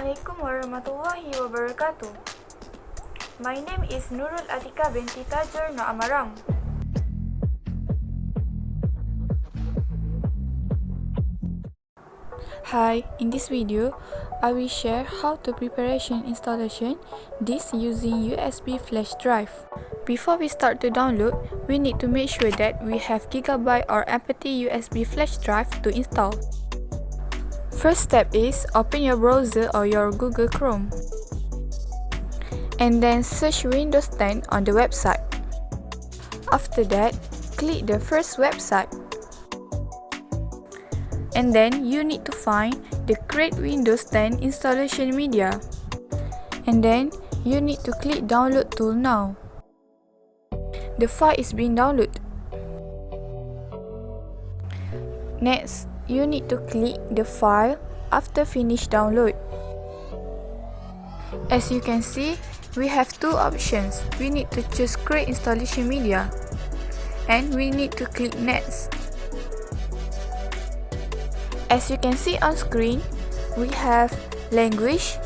Assalamualaikum warahmatullahi wabarakatuh. My name is Nurul Atika binti Tajur No'amaram. Hi, in this video, I will share how to preparation installation this using USB flash drive. Before we start to download, we need to make sure that we have gigabyte or empty USB flash drive to install. First step is open your browser or your Google Chrome and then search Windows 10 on the website. After that, click the first website and then you need to find the Create Windows 10 installation media and then you need to click download tool now. The file is being downloaded. Next, you need to click the file after finish download. As you can see, we have two options. We need to choose Create Installation Media and we need to click Next. As you can see on screen, we have Language,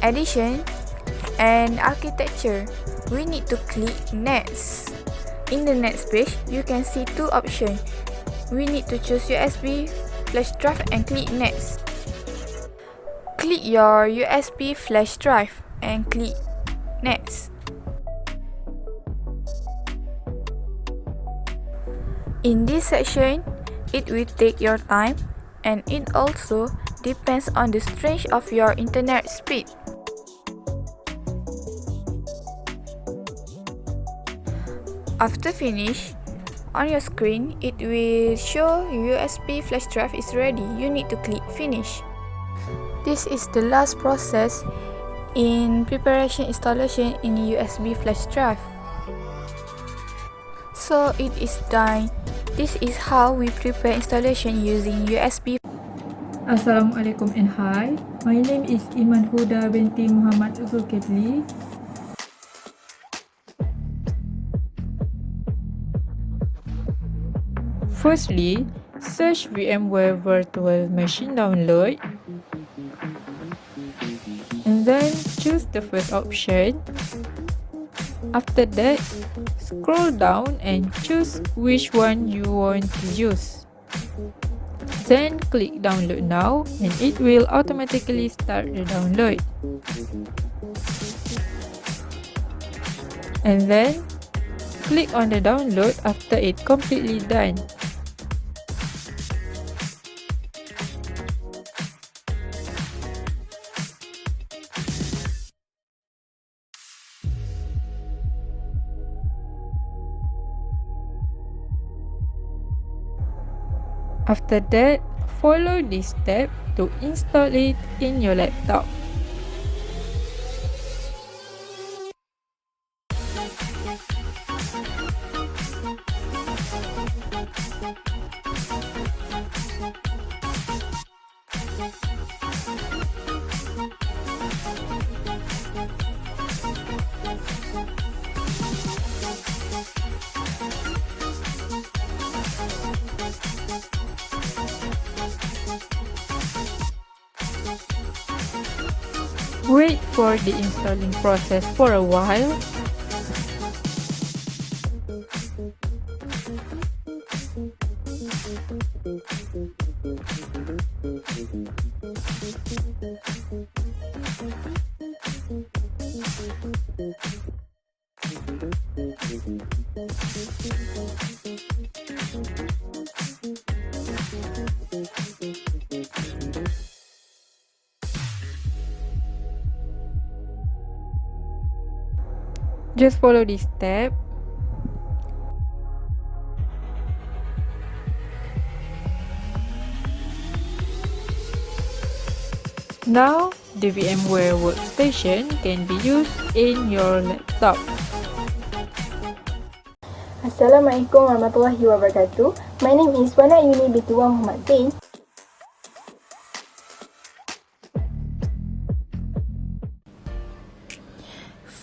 Edition, and Architecture. We need to click Next. In the next page, you can see two options. We need to choose USB flash drive and click Next. Click your USB flash drive and click Next. In this section, it will take your time and it also depends on the strength of your internet speed. After finish, on your screen, it will show USB flash drive is ready. You need to click Finish. This is the last process in preparation installation in USB flash drive. So it is done. This is how we prepare installation using USB. Assalamualaikum and hi. My name is Iman Huda binti Muhammad Zulkifli. Firstly, search VMware Virtual Machine Download and then choose the first option. After that, scroll down and choose which one you want to use. Then click Download Now and it will automatically start the download. And then click on the download after it completely done. After that, follow this step to install it in your laptop. Wait for the installing process for a while. Just follow this step. Now, the VMware workstation can be used in your laptop. Assalamualaikum warahmatullahi wabarakatuh. My name is Wana Yuni binti Muhammad Zain.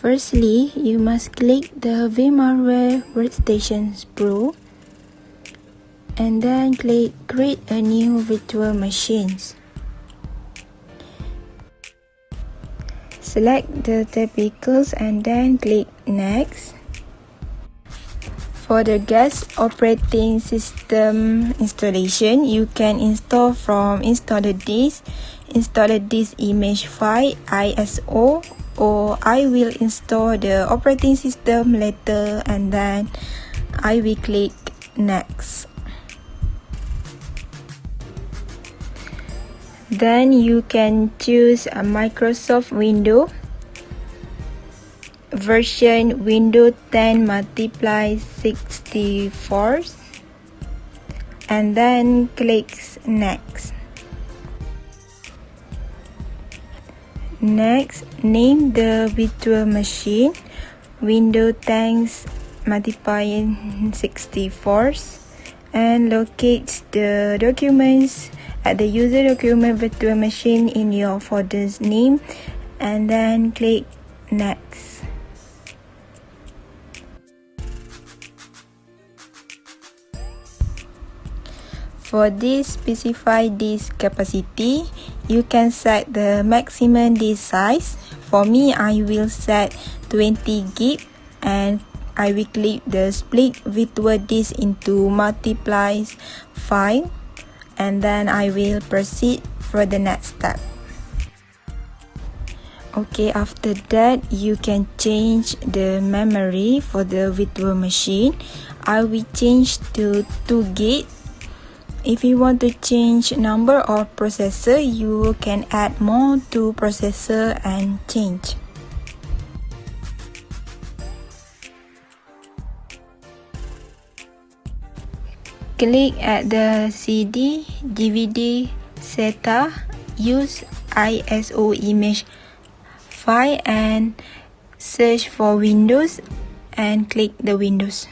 Firstly, you must click the VMware Workstation Pro and then click Create a new virtual machine. Select the typicals and then click Next. For the guest operating system installation, you can install from installer disk image file, ISO, or I will install the operating system later and then I will click Next. Then you can choose a Microsoft Windows version Windows 10 multiply 64 and then click Next. Next, name the virtual machine Windows 10 multiply 64 and locate the documents at the user document virtual machine in your folder's name and then click Next. For this specify disk capacity, you can set the maximum disk size. For me, I will set 20 GB and I will click the split virtual disk into multiplies file and then I will proceed for the next step. Okay, after that, you can change the memory for the virtual machine. I will change to 2 GB. If you want to change number of processor, you can add more to processor and change. Click at the CD, DVD, SATA, use ISO image file and search for Windows and click the Windows.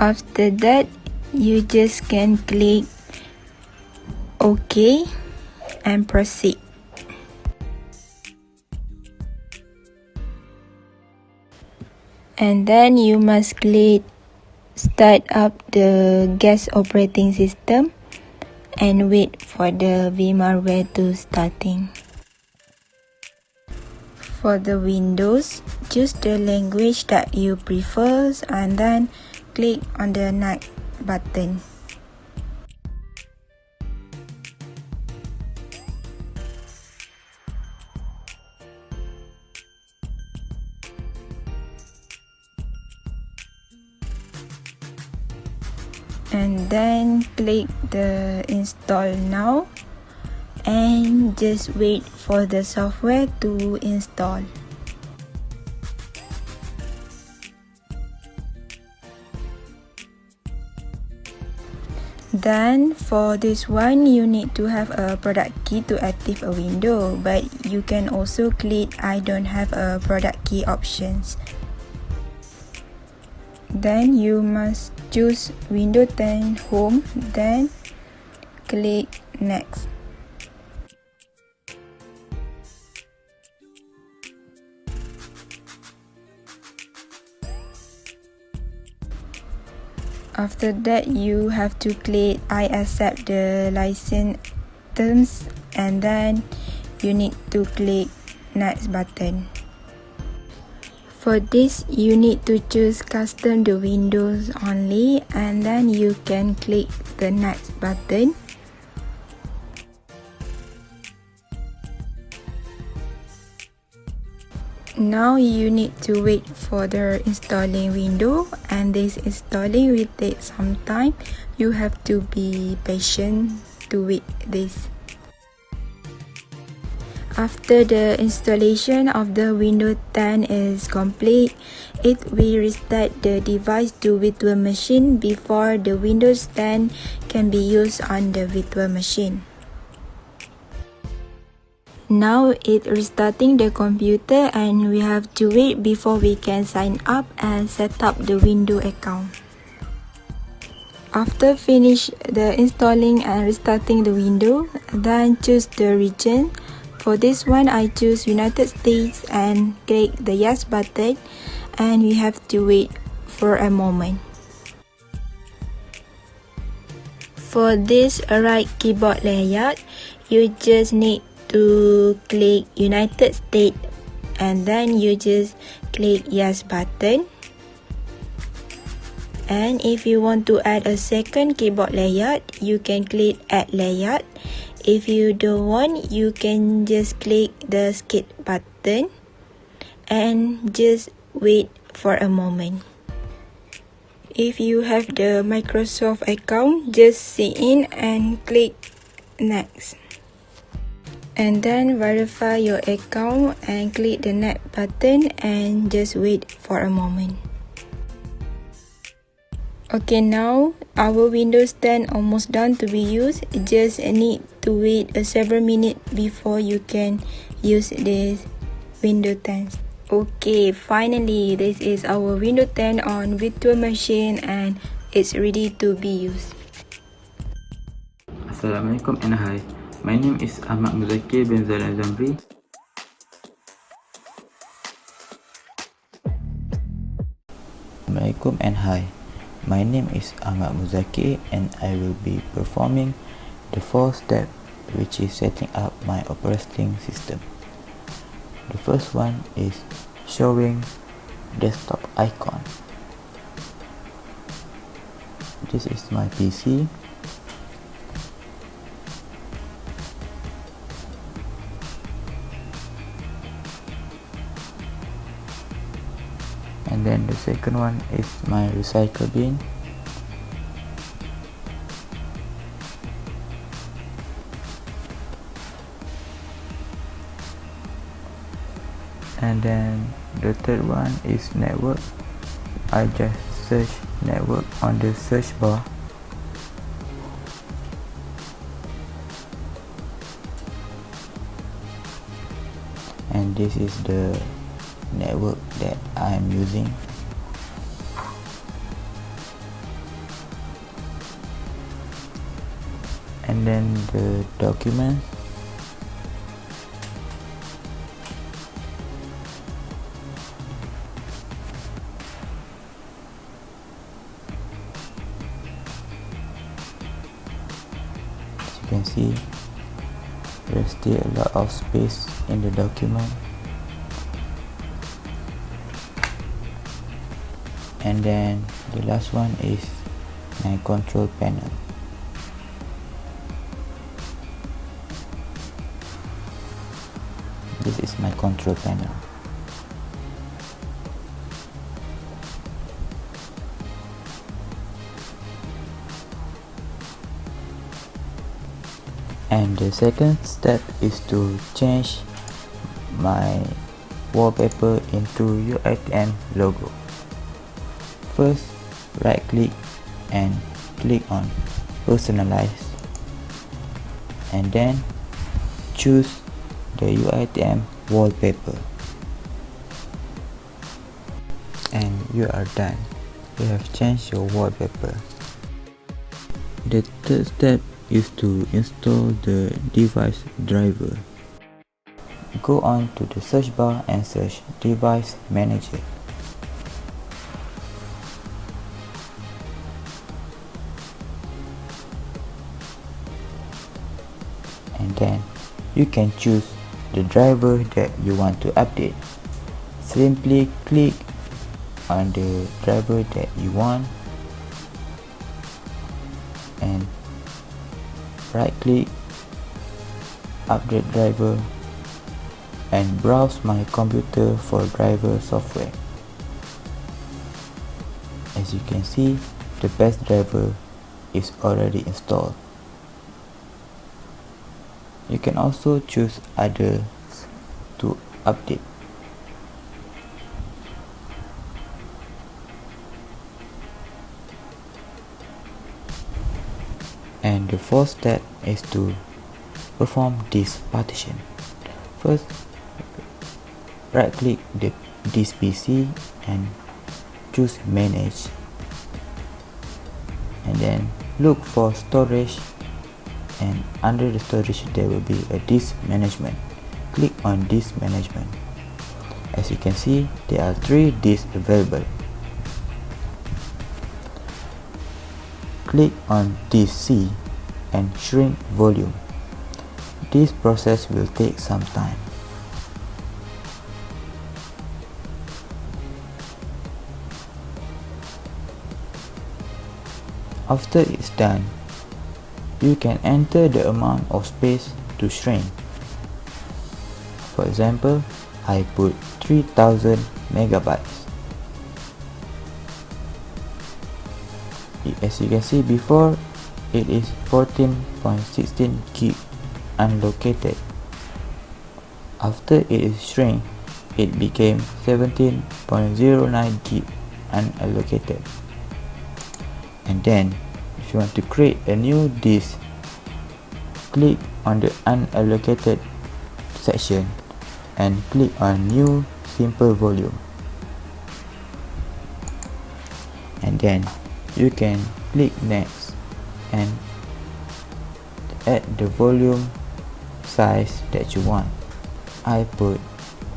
After that, you just can click OK and proceed. And then you must click Start up the guest operating system and wait for the VMware to starting. For the Windows, choose the language that you prefer and then click on the Next button. And then click the Install Now and just wait for the software to install. Then for this one, you need to have a product key to activate a window, but you can also click I don't have a product key options. Then you must choose Windows 10 Home, then click Next. After that, you have to click I accept the license terms and then you need to click Next button. For this, you need to choose custom the windows only and then you can click the Next button. Now you need to wait for the installing window and this installing will take some time. You have to be patient to wait this. After the installation of the Windows 10 is complete, it will restart the device to virtual machine before the Windows 10 can be used on the virtual machine. Now it's restarting the computer and we have to wait before we can sign up and set up the Windows account. After finish the installing and restarting the window, then choose the region. For this one, I choose United States and click the yes button, and we have to wait for a moment. For this right keyboard layout, you just need to click United States and then you just click yes button. And if you want to add a second keyboard layout, you can click add layout. If you don't want, you can just click the skip button and just wait for a moment. If you have the Microsoft account, just sign in and click next. And then verify your account and click the next button and just wait for a moment. Okay, now our Windows 10 almost done to be used. Just need to wait several minutes before you can use this Windows 10. Okay, finally this is our Windows 10 on virtual machine and it's ready to be used. Assalamualaikum and hi. My name is Ahmad Muzakir bin Zalan Zamri. Assalamualaikum and hi. My name is Ahmad Muzakir and I will be performing the fourth step, which is setting up my operating system. The first one is showing desktop icon. This is my PC. And then the second one is my recycle bin. And then the third one is network. I just search network on the search bar. And this is the network that I am using. And then the document. As you can see, there's still a lot of space in the document. And then the last one is my control panel. This is my control panel. And the second step is to change my wallpaper into UITM logo. First, right click and click on personalize, and then choose the UITM wallpaper, and you are done. You have changed your wallpaper. The third step is to install the device driver. Go on to the search bar and search device manager. And then you can choose the driver that you want to update. Simply click on the driver that you want and right click, update driver, and browse my computer for driver software. As you can see, the best driver is already installed. You can also choose others to update. And the fourth step is to perform this partition. First, right click this PC and choose manage, and then look for storage, and under the storage there will be a disk management. Click on disk management. As you can see, there are 3 disks available. Click on disk C and shrink volume. This process will take some time. After it's done, you can enter the amount of space to shrink. For example, I put 3000 megabytes. As you can see before, it is 14.16 gig unallocated. After it is shrink, it became 17.09 gig unallocated. And then, if you want to create a new disk, click on the unallocated section and click on new simple volume, and then you can click next and add the volume size that you want. I put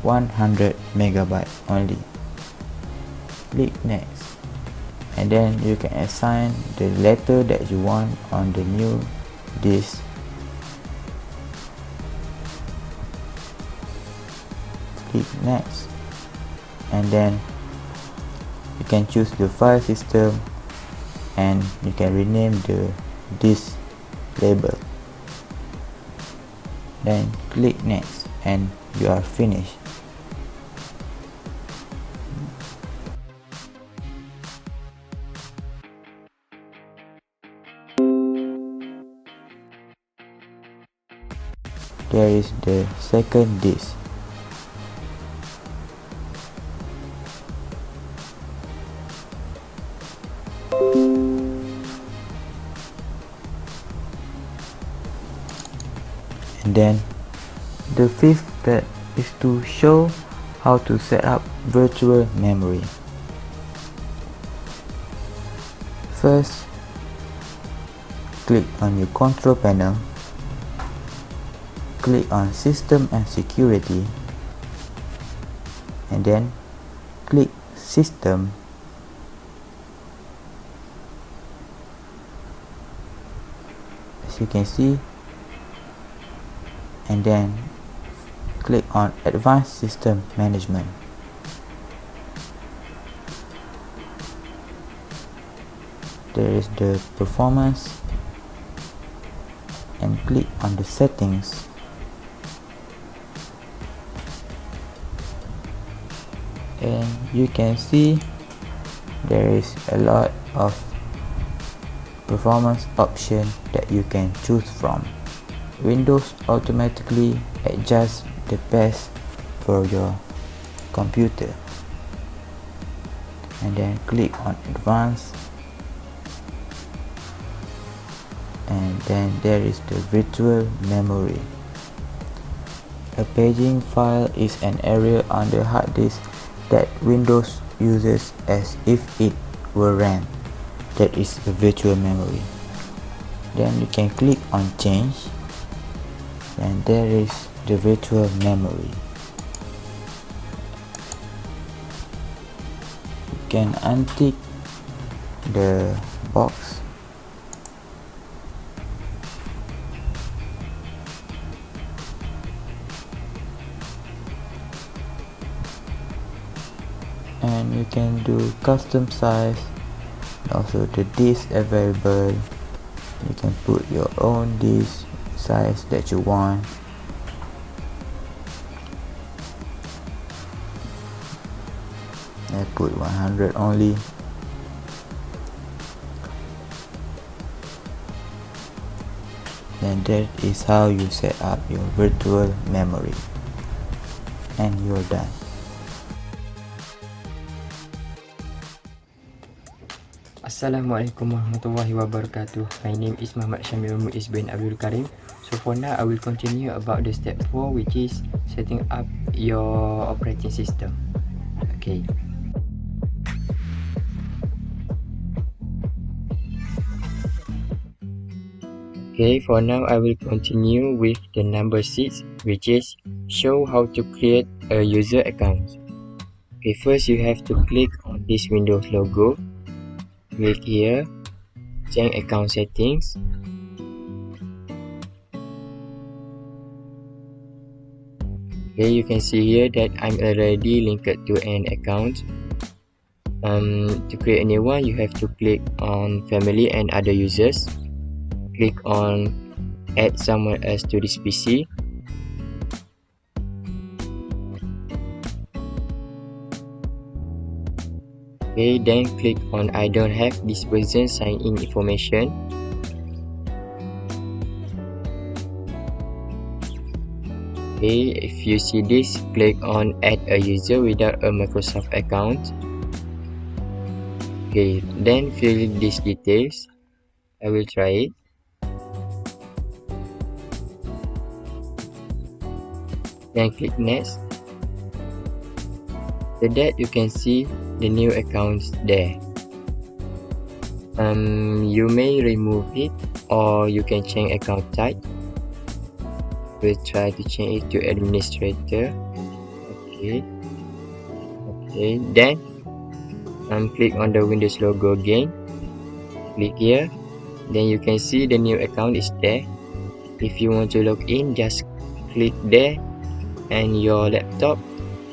100 megabyte only. Click next, and then you can assign the letter that you want on the new disk. Click next, and then you can choose the file system, and you can rename the disk label. Then click next and you are finished. There is the second disk. And then the fifth step is to show how to set up virtual memory. First, click on your control panel, click on System and Security, and then click System, as you can see, and then click on Advanced System Management. There is the performance, and click on the settings, and you can see there is a lot of performance option that you can choose from. Windows automatically adjusts the best for your computer, and then click on Advanced, and then there is the virtual memory. A paging file is an area on the hard disk that Windows uses as if it were RAM. That is the virtual memory. Then you can click on Change, and there is the virtual memory. You can untick the box, and you can do custom size, also the disk available. You can put your own disk size that you want. I put 100 only. And that is how you set up your virtual memory, and you're done. Assalamualaikum warahmatullahi wabarakatuh. My name is Muhammad Syamil Muiz bin Abdul Karim. So for now, I will continue about the step 4, which is setting up your operating system. Okay. Okay, for now I will continue with the number 6, which is show how to create a user account. Okay, first you have to click on this Windows logo. Click here, change account settings. Okay, you can see here that I'm already linked to an account. To create a new one, you have to click on family and other users. Click on add someone else to this PC. Okay, then click on I don't have this person sign in information. Okay, if you see this, click on add a user without a Microsoft account. Okay, then fill these details. I will try it. Then click next. After that, you can see the new accounts there. You may remove it or you can change account type. We'll try to change it to administrator. Okay. Then click on the Windows logo again. Click here. Then you can see the new account is there. If you want to log in, just click there and your laptop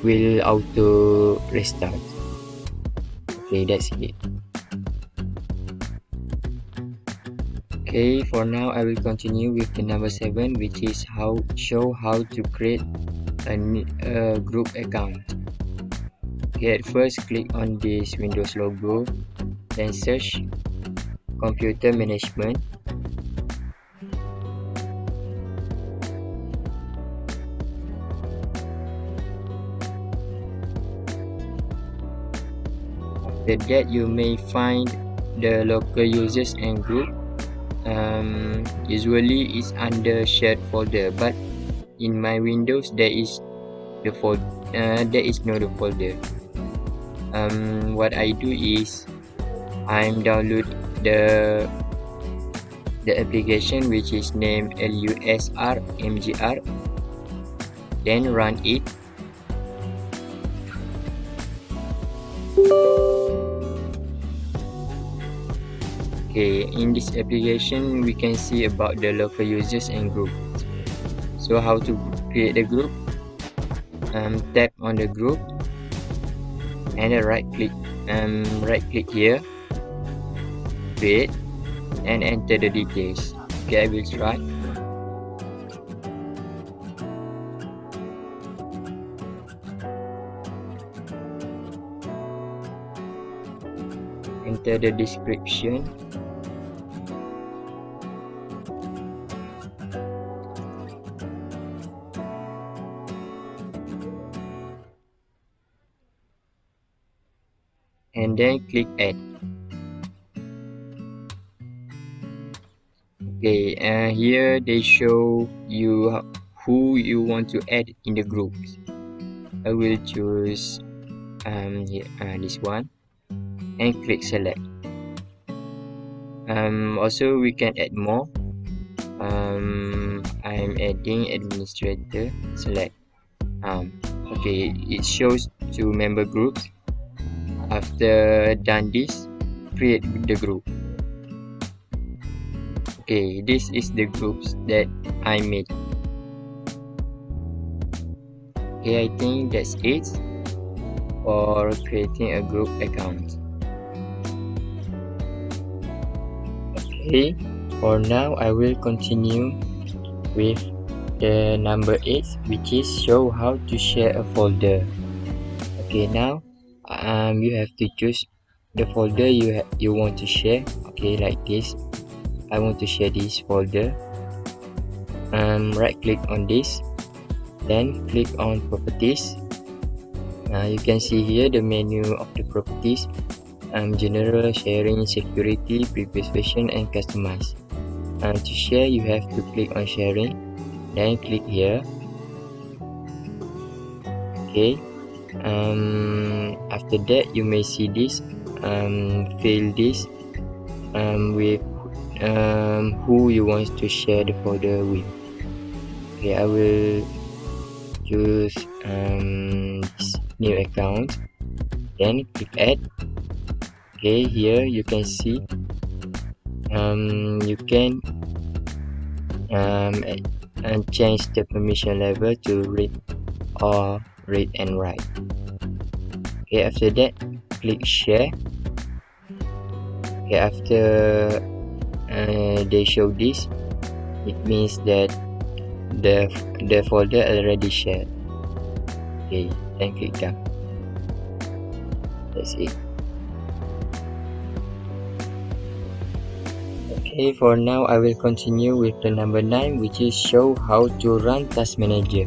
will auto restart. Okay, that's it. Okay, for now I will continue with the number 7, which is show how to create a group account. Okay, at first click on this Windows logo, then search computer management. After that, you may find the local users and group. Usually it's under shared folder, but in my Windows there is no the folder. What I do is I'm download the application, which is named LUSRMGR, then run it. Okay, in this application we can see about the local users and group. So how to create a group? Tap on the group and right click here, create, and enter the details. Okay, I will try. Enter the description. And then click add. Okay, here they show you who you want to add in the groups. I will choose this one and click select. Also we can add more. I'm adding administrator, select. Okay, it shows 2 member groups. After done this, create the group. Okay, this is the groups that I made. Okay, I think that's it for creating a group account. Okay, for now I will continue with the number 8, which is show how to share a folder. Okay, now you have to choose the folder you want to share. Okay, like this. I want to share this folder. Right click on this, then click on properties. You can see here the menu of the properties. General, sharing, security, previous version, and customize. To share, you have to click on sharing, then click here. Okay, after that you may see this, fill this with who you want to share the folder with. Okay, I will choose this new account, then click add. Okay, here you can see you can and change the permission level to read or read and write. Okay, after that click share. Okay, after they show this, it means that the folder already shared. Okay, then click done. That's it. Okay, for now I will continue with the number 9, which is show how to run Task Manager.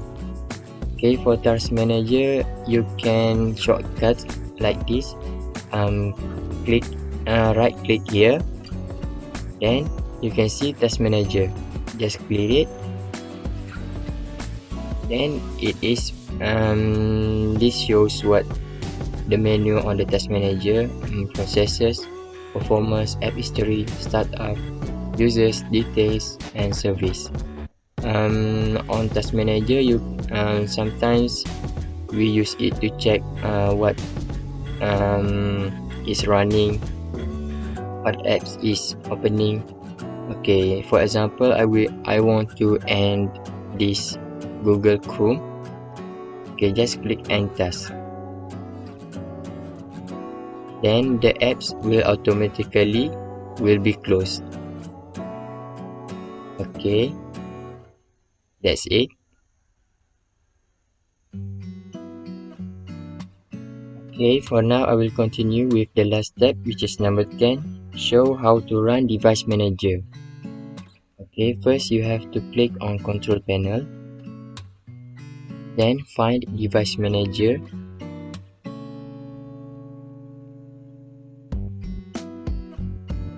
Okay, for Task Manager you can shortcut like this. Click right click here, then you can see Task Manager. Just clear it. Then it is this shows what the menu on the Task Manager: processes, performance, app history, startup, users, details, and service. On Task Manager, you sometimes we use it to check what is running, what apps is opening. Okay, for example, I want to end this Google Chrome. Okay, just click end task. Then the apps will automatically be closed. Okay, that's it. Okay, for now I will continue with the last step, which is number 10, show how to run Device Manager. Okay, first you have to click on Control Panel, then find Device Manager.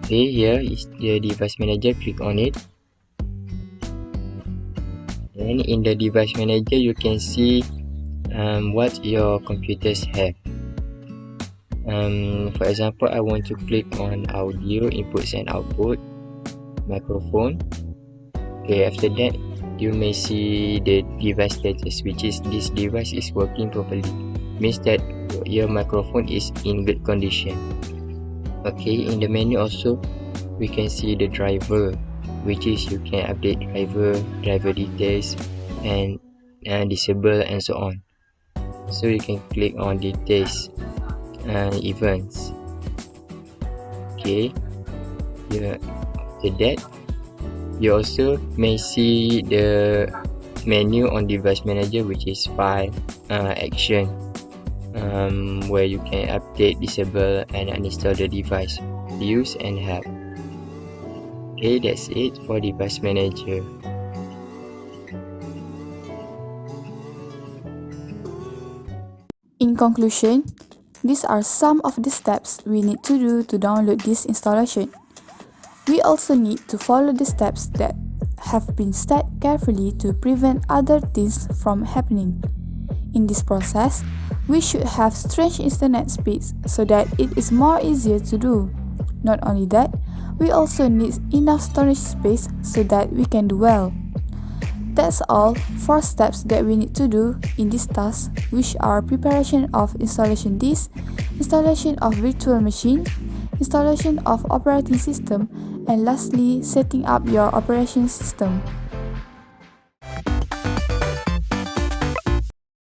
Okay, here is the Device Manager, click on it. Then in the Device Manager you can see what your computers have. For example, I want to click on audio, inputs and output, microphone. Okay, after that you may see the device status, which is this device is working properly, means that your microphone is in good condition. Okay, in the menu also we can see the driver, which is you can update driver details and disable and so on. So you can click on details and events. Okay, after that you also may see the menu on Device Manager, which is file, action, where you can update, disable and uninstall the device, use and help. Okay, that's it for Device Manager. In conclusion, these are some of the steps we need to do to download this installation. We also need to follow the steps that have been set carefully to prevent other things from happening. In this process, we should have strange internet speeds so that it is more easier to do. Not only that, we also need enough storage space so that we can do well. That's all 4 steps that we need to do in this task, which are preparation of installation disk, installation of virtual machine, installation of operating system, and lastly, setting up your operation system.